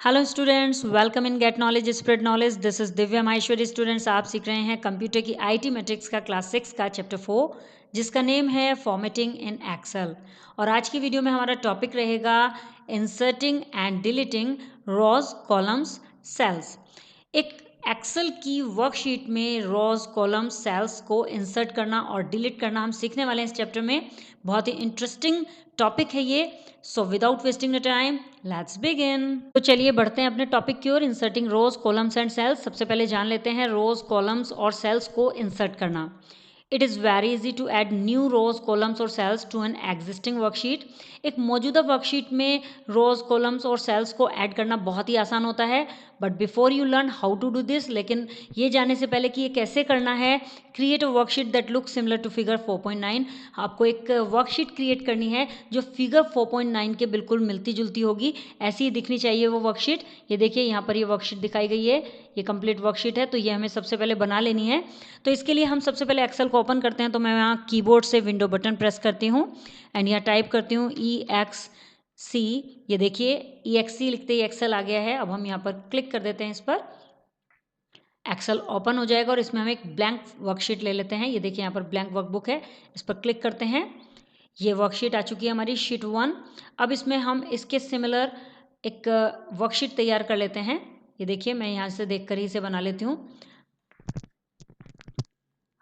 Hello students, welcome in get knowledge spread knowledge. This is Divya Maheshwari. Students, आप सीख रहे हैं कंप्यूटर की आईटी मैट्रिक्स का क्लास 6 का चैप्टर 4, जिसका नेम है फॉर्मेटिंग इन एक्सेल। और आज की वीडियो में हमारा टॉपिक रहेगा inserting and deleting rows, columns, cells. एक एक्सेल की वर्कशीट में रॉज, कॉलम्स, सेल्स को इंसर्ट करना और डिलीट करना हम सीखने वाले हैं इस चैप्टर में। बहुत ही इंटरेस्टिंग टॉपिक है ये। So without wasting the time, let's begin. तो चलिए बढ़ते हैं अपने टॉपिक की ओर, inserting rows, columns and cells. सबसे पहले जान लेते हैं रोज, कॉलम्स और सेल्स को इंसर्ट करना। It is very easy to add new rows, columns और cells to an existing worksheet. एक मौजूदा वर्कशीट में रोज, कॉलम्स और सेल्स को ऐड करना बहुत ही आसान होता है। But before you learn how to do this, लेकिन ये जानने से पहले कि ये कैसे करना है, create a worksheet that look similar to figure 4.9। आपको एक वर्कशीट क्रिएट करनी है जो फिगर 4.9 के बिल्कुल मिलती जुलती होगी, ऐसी ही दिखनी चाहिए वो वर्कशीट। ये देखिए यहाँ पर ये वर्कशीट दिखाई गई है, ये कंप्लीट वर्कशीट है, तो ये हमें सबसे पहले बना लेनी है। तो इसके लिए हम सबसे पहले एक्सेल को ओपन करते हैं। तो मैं यहाँ कीबोर्ड से विंडो बटन प्रेस करती हूँ एंड यहाँ टाइप करती हूँ EXC। ये देखिए EXC लिखते ही एक्सेल आ गया है। अब हम यहाँ पर क्लिक कर देते हैं इस पर, एक्सेल ओपन हो जाएगा और इसमें हम एक ब्लैंक वर्कशीट ले लेते हैं। ये देखिए यहाँ पर ब्लैंक वर्कबुक है, इस पर क्लिक करते हैं। ये वर्कशीट आ चुकी है हमारी शीट 1। अब इसमें हम इसके सिमिलर एक वर्कशीट तैयार कर लेते हैं। ये देखिए मैं यहाँ से देख कर ही इसे बना लेती हूँ।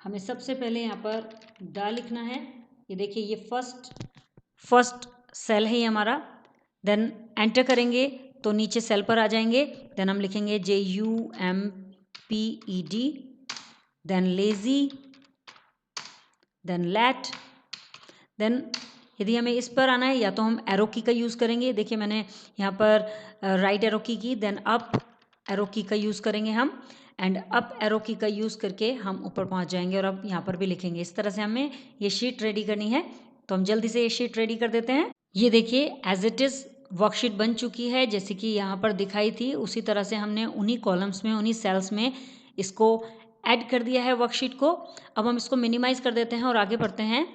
हमें सबसे पहले यहाँ पर डा लिखना है। ये देखिए ये फर्स्ट सेल है ये हमारा। देन एंटर करेंगे तो नीचे सेल पर आ जाएंगे। देन हम लिखेंगे JUMPED, then lazy, then let. Then यदि हमें इस पर आना है या तो हम एरो की का यूज़ करेंगे। देखिए मैंने यहाँ पर राइट एरो की, देन अप एरो की का यूज़ करेंगे हम, एंड अप एरो की का यूज़ करके हम ऊपर पहुँच जाएंगे। और अब यहाँ पर भी लिखेंगे। इस तरह से हमें ये शीट रेडी करनी है। तो हम जल्दी से ये शीट रेडी कर देते हैं। ये देखिए एज इट इज़ वर्कशीट बन चुकी है, जैसे कि यहाँ पर दिखाई थी उसी तरह से हमने उन्हीं कॉलम्स में, उन्हीं सेल्स में इसको ऐड कर दिया है वर्कशीट को। अब हम इसको मिनिमाइज कर देते हैं और आगे बढ़ते हैं।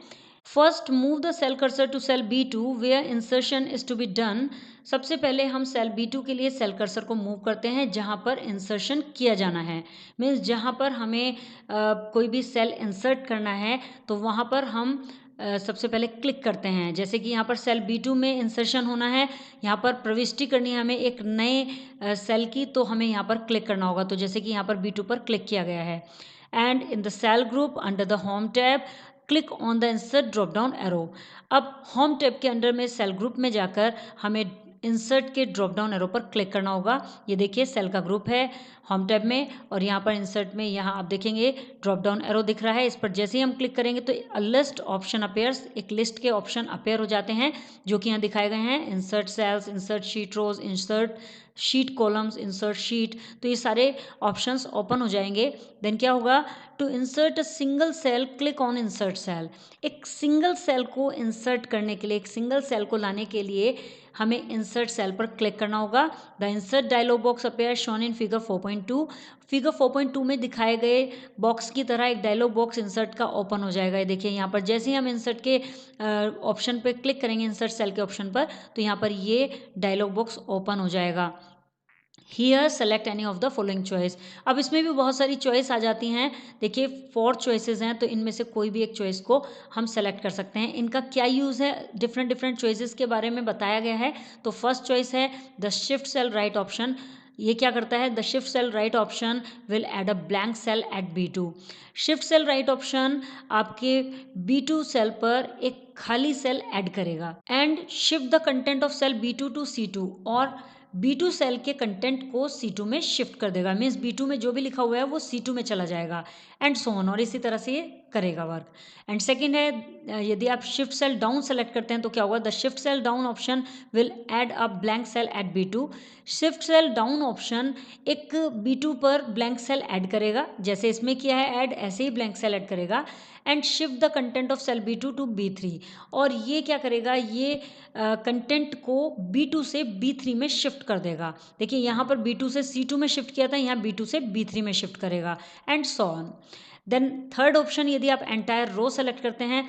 First move the cell cursor to cell B2 where insertion is to be done. सबसे पहले हम सेल B2 के लिए सेल कर्सर को मूव करते हैं जहां पर इंसर्शन किया जाना है। मीन्स जहां पर हमें कोई भी सेल इंसर्ट करना है तो वहां पर हम सबसे पहले क्लिक करते हैं। जैसे कि यहाँ पर सेल B2 में इंसर्शन होना है, यहाँ पर प्रविष्टि करनी है हमें एक नए सेल की, तो हमें यहाँ पर क्लिक करना होगा। तो जैसे कि यहाँ पर B2 पर क्लिक किया गया है। And in the cell group under the home tab click on the insert drop down arrow. अब होम टैब के अंडर में सेल ग्रुप में जाकर हमें इंसर्ट के ड्रॉप डाउन एरो पर क्लिक करना होगा। ये देखिए सेल का ग्रुप है होम टैब में, और यहाँ पर इंसर्ट में यहाँ आप देखेंगे ड्रॉप डाउन एरो दिख रहा है। इस पर जैसे ही हम क्लिक करेंगे तो अ लिस्ट ऑप्शन अपेयर्स, एक लिस्ट के ऑप्शन अपेयर हो जाते हैं जो कि यहाँ दिखाए गए हैं। Insert cells, insert sheet rows, insert sheet columns, insert sheet, तो ये सारे ऑप्शंस ओपन हो जाएंगे। देन क्या होगा, to insert a single cell click on insert cell. एक सिंगल सेल को इंसर्ट करने के लिए, एक सिंगल सेल को लाने के लिए हमें इंसर्ट सेल पर क्लिक करना होगा। The insert dialog box appear shown in figure 4.2। Figure 4.2 में दिखाए गए बॉक्स की तरह एक डायलॉग बॉक्स इंसर्ट का ओपन हो जाएगा। ये देखिए यहाँ पर जैसे ही हम इंसर्ट के ऑप्शन पर क्लिक करेंगे, इंसर्ट सेल के ऑप्शन पर, तो यहाँ पर ये डायलॉग बॉक्स ओपन हो जाएगा। Here select any of the following choice. अब इसमें भी बहुत सारी चॉइस आ जाती हैं। देखिए 4 चॉइसेस हैं, तो इनमें से कोई भी एक चॉइस को हम सेलेक्ट कर सकते हैं। इनका क्या यूज़ है, डिफरेंट डिफरेंट चॉइसेस के बारे में बताया गया है। तो फर्स्ट चॉइस है the shift cell right option. ये क्या करता है, the shift cell right option will add a blank cell at B2। Shift cell right option आपके B2 सेल पर एक खाली सेल ऐड करेगा and shift the content of cell B2 to C2, और B2 सेल के content को C2 में shift कर देगा। मीन्स B2 में जो भी लिखा हुआ है वो C2 में चला जाएगा, एंड सो ऑन, और इसी तरह से ये करेगा वर्क। एंड सेकंड है, यदि आप शिफ्ट सेल डाउन सेलेक्ट करते हैं तो क्या होगा, the shift cell down option will add a blank cell at B2। Shift cell down option एक B2 पर ब्लैंक सेल ऐड करेगा, जैसे इसमें किया है ऐड, ऐसे ही ब्लैंक सेल ऐड करेगा। And shift the content of cell B2 to B3, और ये क्या करेगा, ये कंटेंट को B2 से B3 में शिफ्ट कर देगा। देखिए यहाँ पर B2 से C2 में शिफ्ट किया था, यहाँ B2 से B3 में शिफ्ट करेगा, and so on. Then third option, यदि आप एंटायर रो सेलेक्ट करते हैं,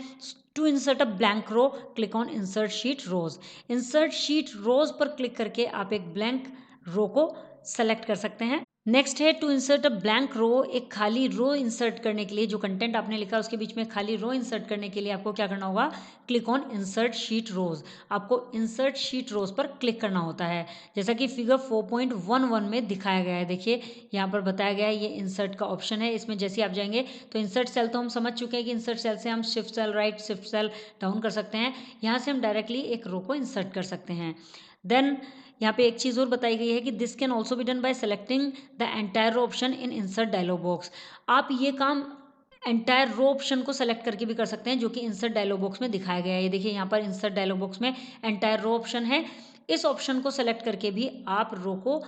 to insert a blank row click on insert sheet rows. Insert sheet rows पर क्लिक करके आप एक ब्लैंक रो को सेलेक्ट कर सकते हैं। नेक्स्ट है टू इंसर्ट अ ब्लैंक रो, एक खाली रो इंसर्ट करने के लिए, जो कंटेंट आपने लिखा उसके बीच में खाली रो इंसर्ट करने के लिए आपको क्या करना होगा, क्लिक ऑन इंसर्ट शीट रोज, आपको इंसर्ट शीट रोज पर क्लिक करना होता है, जैसा कि फिगर 4.11 में दिखाया गया है। देखिए यहाँ पर बताया गया है, ये इंसर्ट का ऑप्शन है, इसमें जैसे आप जाएंगे तो इंसर्ट सेल तो हम समझ चुके हैं कि इंसर्ट सेल से हम shift cell right, shift cell down कर सकते हैं, यहाँ से हम डायरेक्टली एक रो को इंसर्ट कर सकते हैं। देन यहाँ पे एक चीज़ और बताई गई है कि this can also be done by selecting the entire option in insert dialog box, आप ये काम एंटायर रो ऑप्शन को सेलेक्ट करके भी कर सकते हैं, जो कि इंसर्ट डायलॉग बॉक्स में दिखाया गया है। ये देखिए यहाँ पर इंसर्ट डायलॉग बॉक्स में एंटायर रो ऑप्शन है, इस ऑप्शन को सेलेक्ट करके भी आप रो को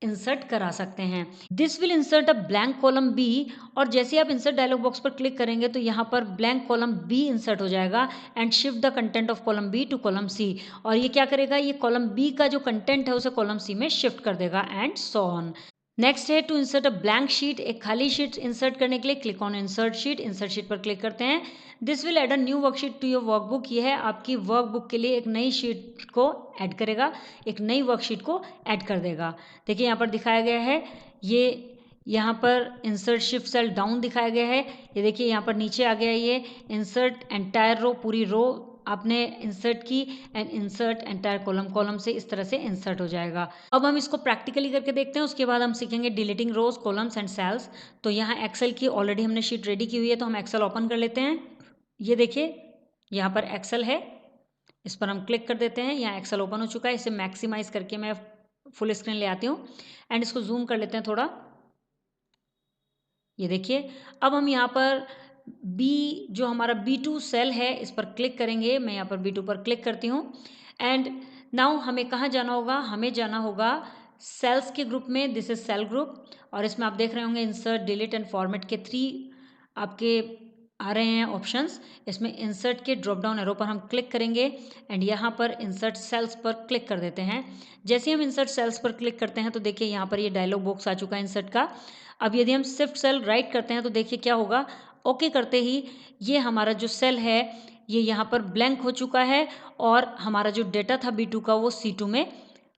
इंसर्ट करा सकते हैं। This will insert a blank column B, और जैसे आप इंसर्ट डायलॉग बॉक्स पर क्लिक करेंगे तो यहाँ पर ब्लैंक कॉलम बी इंसर्ट हो जाएगा, and shift the content of column B to column C, और ये क्या करेगा, ये कॉलम बी का जो कंटेंट है उसे कॉलम सी में शिफ्ट कर देगा, एंड सो ऑन। नेक्स्ट है to insert a blank sheet, एक खाली शीट इंसर्ट करने के लिए click on insert sheet, insert sheet पर क्लिक करते हैं। This will add a new worksheet to your workbook, यह है आपकी वर्कबुक के लिए एक नई शीट को ऐड करेगा, एक नई वर्कशीट को ऐड कर देगा। देखिए यहाँ पर दिखाया गया है, ये यहाँ पर इंसर्ट शिफ्ट सेल डाउन दिखाया गया है, ये देखिए यहाँ पर नीचे आ गया, ये इंसर्ट एंटायर रो, पूरी रो आपने इंसर्ट की, and insert entire column, column से इस तरह से इंसर्ट हो जाएगा। अब हम इसको प्रैक्टिकली करके देखते हैं, उसके बाद हम सीखेंगे deleting rows, columns and cells. तो यहाँ एक्सेल की ऑलरेडी हमने शीट रेडी की हुई है, तो हम एक्सेल ओपन कर लेते हैं। ये देखिए यहाँ पर एक्सेल है, इस पर हम क्लिक कर देते हैं, यहाँ एक्सेल ओपन हो चुका है। इसे मैक्सिमाइज करके मैं फुल स्क्रीन ले आती हूँ, एंड इसको जूम कर लेते हैं थोड़ा। ये देखिए अब हम यहाँ पर बी, जो हमारा B2 सेल है, इस पर क्लिक करेंगे। मैं यहाँ पर B2 पर क्लिक करती हूँ, एंड नाउ हमें कहाँ जाना होगा, हमें जाना होगा सेल्स के ग्रुप में, दिस इज सेल ग्रुप, और इसमें आप देख रहे होंगे इंसर्ट, डिलीट एंड फॉर्मेट के 3 आपके आ रहे हैं ऑप्शंस। इसमें इंसर्ट के ड्रॉप डाउन एरो पर हम क्लिक करेंगे, एंड यहाँ पर इंसर्ट सेल्स पर क्लिक कर देते हैं। जैसे हम इंसर्ट सेल्स पर क्लिक करते हैं तो देखिए यहाँ पर ये डायलॉग बॉक्स आ चुका है इंसर्ट का। अब यदि हम शिफ्ट सेल राइट करते हैं तो देखिए क्या होगा, ओके करते ही ये हमारा जो सेल है ये यहाँ पर ब्लैंक हो चुका है, और हमारा जो डेटा था B2 का वो C2 में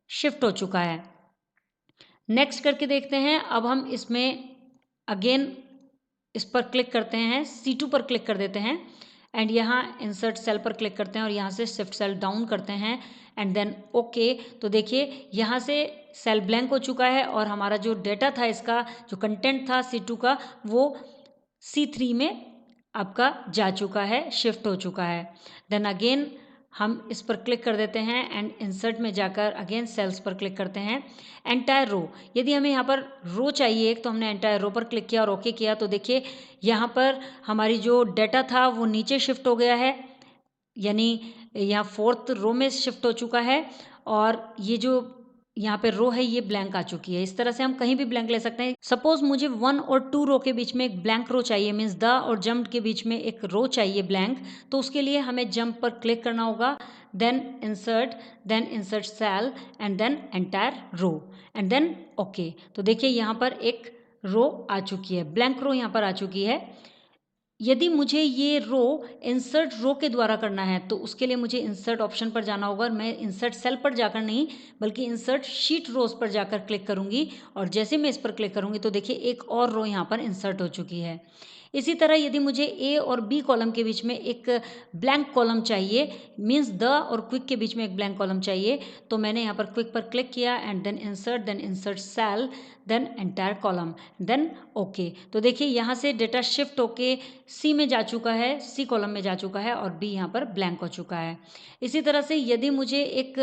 शिफ्ट हो चुका है। नेक्स्ट करके देखते हैं, अब हम इसमें अगेन इस पर क्लिक करते हैं, C2 पर क्लिक कर देते हैं, एंड यहाँ इंसर्ट सेल पर क्लिक करते हैं और यहाँ से शिफ्ट सेल डाउन करते हैं, एंड देन ओके। तो देखिए यहाँ से सेल ब्लैंक हो चुका है, और हमारा जो डेटा था, इसका जो कंटेंट था C2 का, वो C3 में आपका जा चुका है, शिफ्ट हो चुका है। देन अगेन हम इस पर क्लिक कर देते हैं, एंड इंसर्ट में जाकर अगेन सेल्स पर क्लिक करते हैं। एंटायर रो, यदि हमें यहाँ पर रो चाहिए तो हमने एंटायर रो पर क्लिक किया और ओके किया, तो देखिए यहाँ पर हमारी जो डेटा था वो नीचे शिफ्ट हो गया है, यानी यहाँ 4th रो में शिफ्ट हो चुका है, और ये जो यहाँ पे रो है ये ब्लैंक आ चुकी है। इस तरह से हम कहीं भी ब्लैंक ले सकते हैं। सपोज मुझे 1 और 2 रो के बीच में एक ब्लैंक रो चाहिए, मीन्स द और जम्प के बीच में एक रो चाहिए ब्लैंक, तो उसके लिए हमें जम्प पर क्लिक करना होगा, then insert cell, and then entire row, and then okay. तो देखिए यहाँ पर एक रो आ चुकी है, ब्लैंक रो यहाँ पर आ चुकी है। यदि मुझे ये रो इंसर्ट रो के द्वारा करना है तो उसके लिए मुझे इंसर्ट ऑप्शन पर जाना होगा, और मैं इंसर्ट सेल पर जाकर नहीं बल्कि इंसर्ट शीट रोज पर जाकर क्लिक करूंगी, और जैसे मैं इस पर क्लिक करूंगी तो देखिए एक और रो यहाँ पर इंसर्ट हो चुकी है। इसी तरह यदि मुझे ए और बी कॉलम के बीच में एक ब्लैंक कॉलम चाहिए, मीन्स द और क्विक के बीच में एक ब्लैंक कॉलम चाहिए, तो मैंने यहाँ पर क्विक पर क्लिक किया, and then insert cell, then entire column, then okay. तो देखिए यहाँ से डेटा शिफ्ट होके सी में जा चुका है, सी कॉलम में जा चुका है, और बी यहाँ पर ब्लैंक हो चुका है। इसी तरह से यदि मुझे एक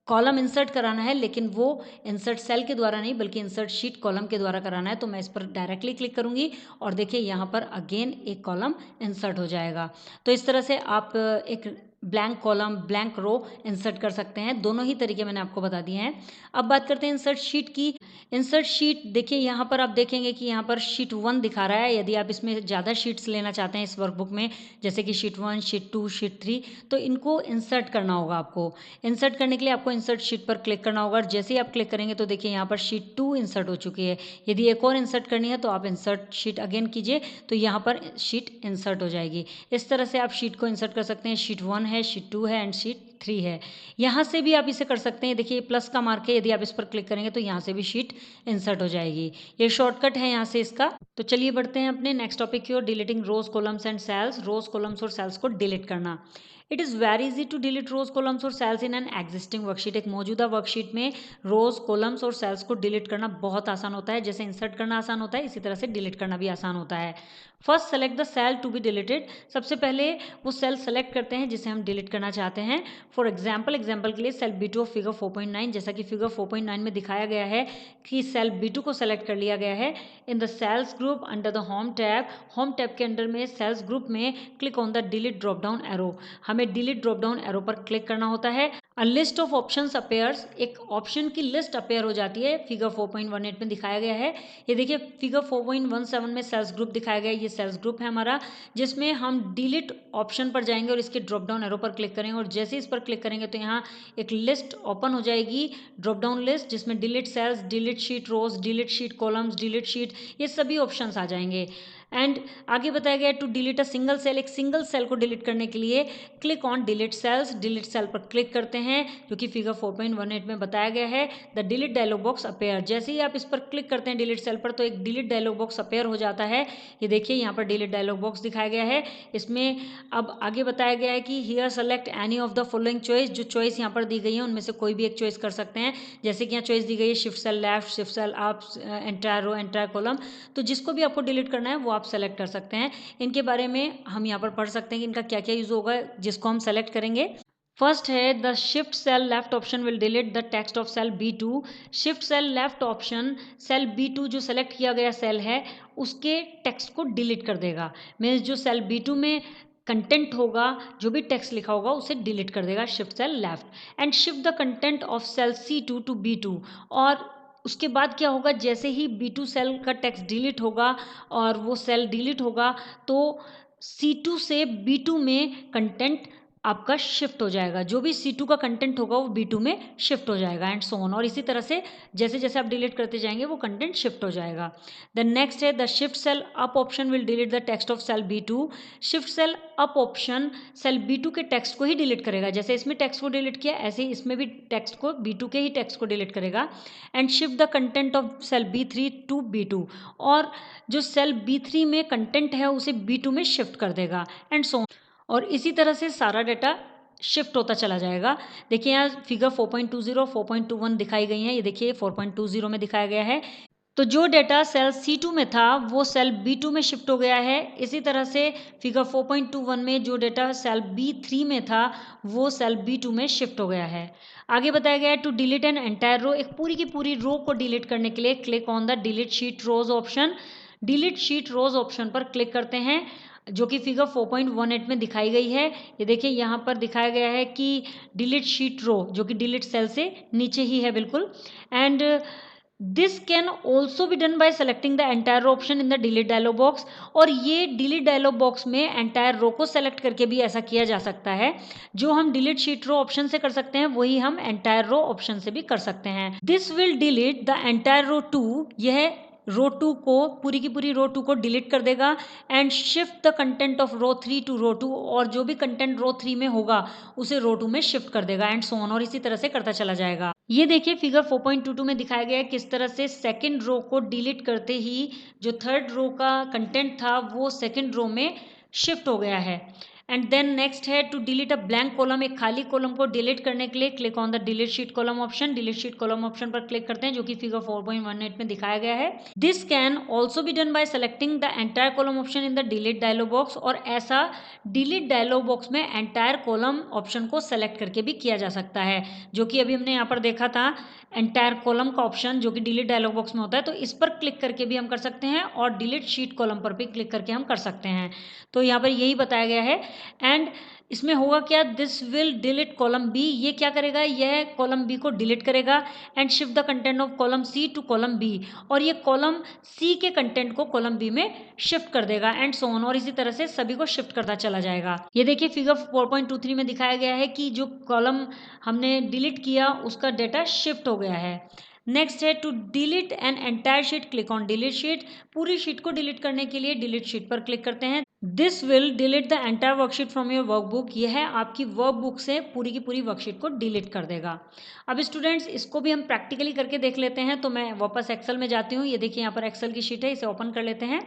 कॉलम इंसर्ट कराना है, लेकिन वो इंसर्ट सेल के द्वारा नहीं बल्कि इंसर्ट शीट कॉलम के द्वारा कराना है, तो मैं इस पर डायरेक्टली क्लिक करूंगी, और देखिए यहाँ पर अगेन एक कॉलम इंसर्ट हो जाएगा। तो इस तरह से आप एक ब्लैंक कॉलम, ब्लैंक रो इंसर्ट कर सकते हैं। दोनों ही तरीके मैंने आपको बता दिए हैं। अब बात करते हैं इंसर्ट शीट की। इंसर्ट शीट देखिए यहाँ पर आप देखेंगे कि यहाँ पर शीट 1 दिखा रहा है। यदि आप इसमें ज़्यादा शीट्स लेना चाहते हैं इस वर्कबुक में, जैसे कि शीट 1, शीट 2, शीट 3, तो इनको इंसर्ट करना होगा आपको। इंसर्ट करने के लिए आपको इंसर्ट शीट पर क्लिक करना होगा, और जैसे ही आप क्लिक करेंगे तो देखिए यहाँ पर शीट 2 इंसर्ट हो चुकी है। यदि एक और इंसर्ट करनी है तो आप इंसर्ट शीट अगेन कीजिए, तो यहाँ पर शीट इंसर्ट हो जाएगी। इस तरह से आप शीट को इंसर्ट कर सकते हैं। शीट 1 है, शीट 2 है, एंड शीट 3 है। यहाँ से भी आप इसे कर सकते हैं, देखिए प्लस का मार्क है, यदि आप इस पर क्लिक करेंगे तो यहाँ से भी शीट इंसर्ट हो जाएगी। ये शॉर्टकट है यहाँ से इसका। तो चलिए बढ़ते हैं अपने नेक्स्ट टॉपिक की ओर, deleting rows columns and cells. Rows columns और सेल्स को डिलीट करना। It is very easy to delete rows columns और cells in an existing worksheet. एक मौजूदा वर्कशीट में रोज कॉलम्स और सेल्स को डिलीट करना बहुत आसान होता है। जैसे इंसर्ट करना आसान होता है, इसी तरह से डिलीट करना भी आसान होता है। First select the cell to be deleted. सबसे पहले वो सेल सेलेक्ट करते हैं जिसे हम डिलीट करना चाहते हैं। फॉर एग्जाम्पल के लिए सेल B2 ऑफ फिगर 4.9, जैसा कि फिगर 4.9 में दिखाया गया है कि सेल B2 को सेलेक्ट कर लिया गया है। In the cells group under the home tab के अंडर में सेल्स ग्रुप में click on the delete drop down arrow. हमें डिलीट ड्रॉप डाउन एरो पर क्लिक करना होता है। A list of options appears, एक ऑप्शन की लिस्ट अपेयर हो जाती है, फिगर 4.18 में दिखाया गया है। ये देखिए फिगर 4.17 में सेल्स ग्रुप दिखाया गया है, ये सेल्स ग्रुप है हमारा, जिसमें हम डिलीट ऑप्शन पर जाएंगे और इसके ड्रॉप डाउन एरो पर क्लिक करेंगे और जैसे इस पर क्लिक करेंगे तो यहाँ एक लिस्ट ओपन हो जाएगी, ड्रॉप डाउन लिस्ट, जिसमें delete cells, delete sheet rows, delete sheet columns, delete sheet, ये सभी ऑप्शंस आ जाएंगे। एंड आगे बताया गया to delete a single cell, एक सिंगल सेल को डिलीट करने के लिए click on delete cells, delete cell पर क्लिक करते हैं जो कि फिगर 4.18 में बताया गया है। The delete dialog box appear, जैसे ही आप इस पर क्लिक करते हैं डिलीट सेल पर तो एक डिलीट डायलॉग बॉक्स अपेयर हो जाता है। ये देखिए यहाँ पर डिलीट डायलॉग बॉक्स दिखाया गया है। इसमें अब आगे बताया गया है कि here select any of the following choice, जो चॉइस यहाँ पर दी गई है उनमें से कोई भी एक चॉइस कर सकते हैं। जैसे कि यहाँ चॉइस दी गई है shift cell left, shift cell up, entire row, entire column, तो जिसको भी आपको डिलीट करना है वो आप सेलेक्ट कर सकते हैं। इनके बारे में हम यहाँ पर पढ़ सकते हैं कि इनका क्या क्या यूज होगा जिसको हम सेलेक्ट करेंगे। फर्स्ट है the shift cell left option will delete the text of cell B2। Shift cell left option cell B2 जो सेलेक्ट किया गया सेल है उसके टेक्स्ट को डिलीट कर देगा। मीन्स जो सेल B2 में कंटेंट होगा, जो भी टेक्स्ट लिखा होगा उसे डिलीट कर देगा shift cell left. And shift the content of cell C2 to B2, और उसके बाद क्या होगा, जैसे ही B2 सेल का टेक्स्ट डिलीट होगा और वो सेल डिलीट होगा तो C2 से B2 में कंटेंट आपका शिफ्ट हो जाएगा, जो भी C2 का कंटेंट होगा वो B2 में शिफ्ट हो जाएगा एंड सो ऑन। और इसी तरह से जैसे जैसे आप डिलीट करते जाएंगे वो कंटेंट शिफ्ट हो जाएगा। द नेक्स्ट है the shift cell up option will delete the text of cell B2। Shift cell up option cell B2 के टेक्स्ट को ही डिलीट करेगा, जैसे इसमें टेक्स्ट को डिलीट किया ऐसे ही इसमें भी टेक्स्ट को B2 के ही टेक्स्ट को डिलीट करेगा। And shift the content of cell B3 to B2, और जो सेल B3 में कंटेंट है उसे B2 में शिफ्ट कर देगा एंड सो ऑन। और इसी तरह से सारा डाटा शिफ्ट होता चला जाएगा। देखिए यहाँ फिगर 4.20 4.21 दिखाई गई है, ये देखिए 4.20 में दिखाया गया है। तो जो डेटा सेल C2 में था वो सेल B2 में शिफ्ट हो गया है। इसी तरह से फिगर 4.21 में जो डेटा सेल B3 में था वो सेल B2 में शिफ्ट हो गया है। आगे बताया गया है to delete an entire row, एक पूरी की पूरी रो को डिलीट करने के लिए click on the delete sheet rows option. Delete sheet rows option पर क्लिक करते हैं जो कि फिगर 4.18 में दिखाई गई है। ये देखिए यहाँ पर दिखाया गया है कि डिलीट शीट रो, जो कि डिलीट सेल से नीचे ही है बिल्कुल। And this can also be done by selecting the entire row option in the delete dialog box, और ये डिलीट डायलॉग बॉक्स में एंटायर रो को सेलेक्ट करके भी ऐसा किया जा सकता है। जो हम डिलीट शीट रो ऑप्शन से कर सकते हैं वही हम एंटायर रो ऑप्शन से भी कर सकते हैं। This will delete the entire row 2, यह रो 2 को, पूरी की पूरी रो 2 को डिलीट कर देगा। And shift the content of row 3 to row 2, और जो भी कंटेंट रो 3 में होगा उसे रो 2 में शिफ्ट कर देगा एंड सो ऑन, और इसी तरह से करता चला जाएगा। ये देखिए फिगर 4.22 में दिखाया गया है किस तरह से सेकंड रो को डिलीट करते ही जो थर्ड रो का कंटेंट था वो सेकंड रो में शिफ्ट हो गया है। एंड देन नेक्स्ट है to delete a blank column, एक खाली कॉलम को डिलीट करने के लिए click on the delete sheet column option. Delete sheet column option पर क्लिक करते हैं जो कि फिगर 4.18 में दिखाया गया है। This can also be done by selecting the entire column option in the delete dialog box, और ऐसा डिलीट डायलॉग बॉक्स में एंटायर कॉलम ऑप्शन को सेलेक्ट करके भी किया जा सकता है, जो कि अभी हमने यहाँ पर देखा था एंटायर कॉलम का ऑप्शन जो कि डिलीट डायलॉग बॉक्स में होता है। तो इस पर क्लिक करके भी हम कर सकते हैं और डिलीट शीट कॉलम पर भी क्लिक करके हम कर सकते हैं। तो यहाँ पर यही बताया गया है। एंड इसमें होगा क्या, this will delete column B, ये क्या करेगा, यह कॉलम बी को डिलीट करेगा। And shift the content of column C to column B, और ये कॉलम सी के कंटेंट को कॉलम बी में शिफ्ट कर देगा एंड सो ऑन, और इसी तरह से सभी को शिफ्ट करता चला जाएगा। ये देखिए फिगर 4.23 में दिखाया गया है कि जो कॉलम हमने डिलीट किया उसका डेटा शिफ्ट हो गया है। नेक्स्ट है to delete an entire sheet, click on delete sheet. पूरी शीट को डिलीट करने के लिए डिलीट शीट पर क्लिक करते हैं। This will delete the entire worksheet from your workbook. यह आपकी वर्कबुक से पूरी की पूरी वर्कशीट को डिलीट कर देगा। अब स्टूडेंट्स इसको भी हम प्रैक्टिकली करके देख लेते हैं। तो मैं वापस एक्सेल में जाती हूँ। ये देखिए यहाँ पर एक्सेल की शीट है, इसे ओपन कर लेते हैं।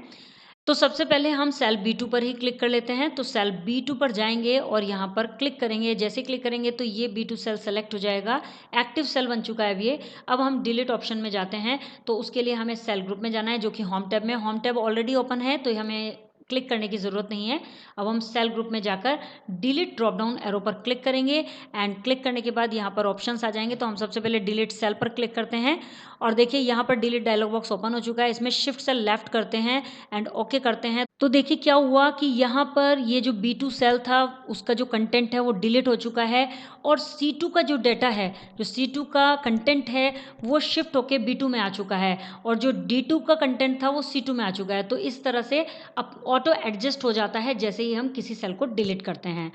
तो सबसे पहले हम सेल B2 पर ही क्लिक कर लेते हैं। तो सेल B2 पर जाएंगे और यहाँ पर क्लिक करेंगे। जैसे क्लिक करेंगे तो ये B2 सेल सेलेक्ट हो जाएगा, एक्टिव सेल बन चुका है अब ये। अब हम डिलीट ऑप्शन में जाते हैं। तो उसके लिए हमें सेल ग्रुप में जाना है, जो कि होम टैब में। होम टैब ऑलरेडी ओपन है तो हमें क्लिक करने की ज़रूरत नहीं है। अब हम सेल ग्रुप में जाकर डिलीट ड्रॉप डाउन एरो पर क्लिक करेंगे एंड क्लिक करने के बाद यहाँ पर ऑप्शंस आ जाएंगे। तो हम सबसे पहले डिलीट सेल पर क्लिक करते हैं और देखिए यहाँ पर डिलीट डायलॉग बॉक्स ओपन हो चुका है। इसमें शिफ्ट सेल लेफ्ट करते हैं एंड ओके करते हैं। तो देखिए क्या हुआ कि यहाँ पर ये जो B2 सेल था उसका जो कंटेंट है वो डिलीट हो चुका है और C2 का जो डेटा है, जो C2 का कंटेंट है वो शिफ्ट होके B2 में आ चुका है और जो D2 का कंटेंट था वो C2 में आ चुका है। तो इस तरह से अब ऑटो एडजस्ट हो जाता है जैसे ही हम किसी सेल को डिलीट करते हैं।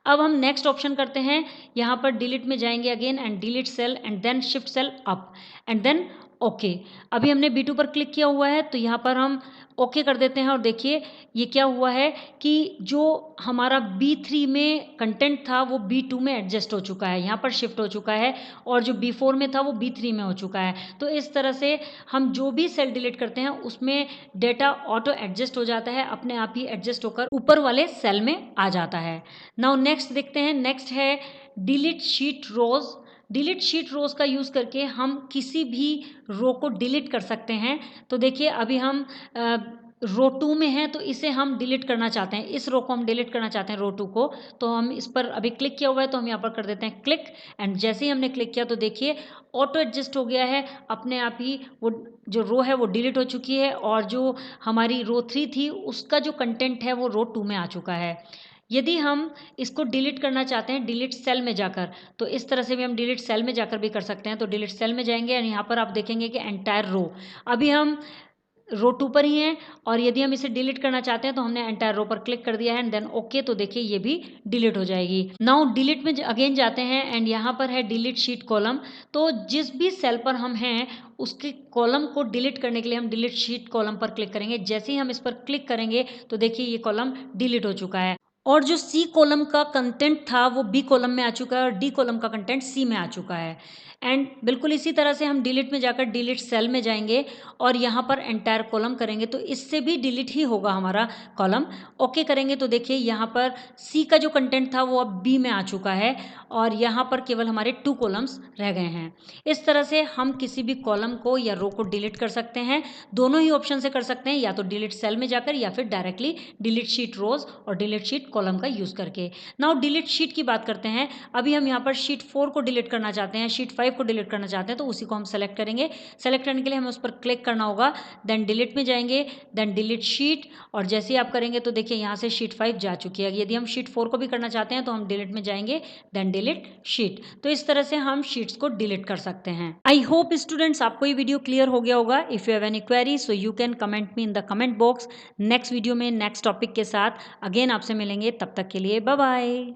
अब हम नेक्स्ट ऑप्शन करते हैं। यहाँ पर डिलीट में जाएंगे again and delete cell and then shift cell up and then okay. अभी हमने B2 पर क्लिक किया हुआ है तो यहाँ पर हम ओके कर देते हैं और देखिए ये क्या हुआ है कि जो हमारा B3 में कंटेंट था वो B2 में एडजस्ट हो चुका है, यहाँ पर शिफ्ट हो चुका है और जो B4 में था वो B3 में हो चुका है। तो इस तरह से हम जो भी सेल डिलीट करते हैं उसमें डेटा ऑटो एडजस्ट हो जाता है, अपने आप ही एडजस्ट होकर ऊपर वाले सेल में आ जाता है। नाउ नेक्स्ट देखते हैं। नेक्स्ट है delete sheet rows. Delete sheet रोज का यूज़ करके हम किसी भी रो को डिलीट कर सकते हैं। तो देखिए अभी हम रो 2 में हैं तो इसे हम डिलीट करना चाहते हैं, इस रो को हम डिलीट करना चाहते हैं रो 2 को। तो हम इस पर अभी क्लिक किया हुआ है तो हम यहाँ पर कर देते हैं क्लिक एंड जैसे ही हमने क्लिक किया तो देखिए ऑटो एडजस्ट हो गया है, अपने आप ही वो जो रो है वो डिलीट हो चुकी है और जो हमारी रो 3 थी उसका जो कंटेंट है वो रो 2 में आ चुका है। यदि हम इसको डिलीट करना चाहते हैं डिलीट सेल में जाकर, तो इस तरह से भी हम डिलीट सेल में जाकर भी कर सकते हैं। तो डिलीट सेल में जाएंगे और यहाँ पर आप देखेंगे कि एंटायर रो, अभी हम रो 2 पर ही हैं और यदि हम इसे डिलीट करना चाहते हैं तो हमने एंटायर रो पर क्लिक कर दिया है एंड देन ओके। तो देखिए ये भी डिलीट हो जाएगी। नाउ डिलीट में अगेन जाते हैं एंड यहाँ पर है डिलीट शीट कॉलम। तो जिस भी सेल पर हम हैं उसके कॉलम को डिलीट करने के लिए हम डिलीट शीट कॉलम पर क्लिक करेंगे। जैसे ही हम इस पर क्लिक करेंगे तो देखिए ये कॉलम डिलीट हो चुका है और जो सी कॉलम का कंटेंट था वो बी कॉलम में आ चुका है और डी कॉलम का कंटेंट सी में आ चुका है। एंड बिल्कुल इसी तरह से हम डिलीट में जाकर डिलीट सेल में जाएंगे और यहाँ पर एंटायर कॉलम करेंगे तो इससे भी डिलीट ही होगा हमारा कॉलम। ओके करेंगे तो देखिए यहाँ पर सी का जो कंटेंट था वो अब बी में आ चुका है और यहाँ पर केवल हमारे 2 कॉलम्स रह गए हैं। इस तरह से हम किसी भी कॉलम को या रो को डिलीट कर सकते हैं। दोनों ही ऑप्शन से कर सकते हैं, या तो डिलीट सेल में जाकर या फिर डायरेक्टली डिलीट शीट रोज और डिलीट शीट कॉलम का यूज़ करके। नाउ डिलीट शीट की बात करते हैं। अभी हम यहाँ पर शीट 4 को डिलीट करना चाहते हैं, शीट 5 को डिलीट करना चाहते हैं तो उसी को हम सेलेक्ट करेंगे। सेलेक्ट करने के लिए हमें उस पर क्लिक करना होगा, देन डिलीट में जाएंगे, देन डिलीट शीट और जैसे ही आप करेंगे तो देखिए यहाँ से शीट 5 जा चुकी है। यदि हम शीट 4 को भी करना चाहते हैं तो हम डिलीट में जाएंगे, देन डिलीट शीट। तो इस तरह से हम शीट्स को डिलीट कर सकते हैं। आई होप स्टूडेंट्स आपको ये वीडियो क्लियर हो गया होगा। If you have any query so you can comment me in the comment box. Next video में नेक्स्ट टॉपिक के साथ अगेन आपसे मिलेंगे, तब तक के लिए बाय बाय।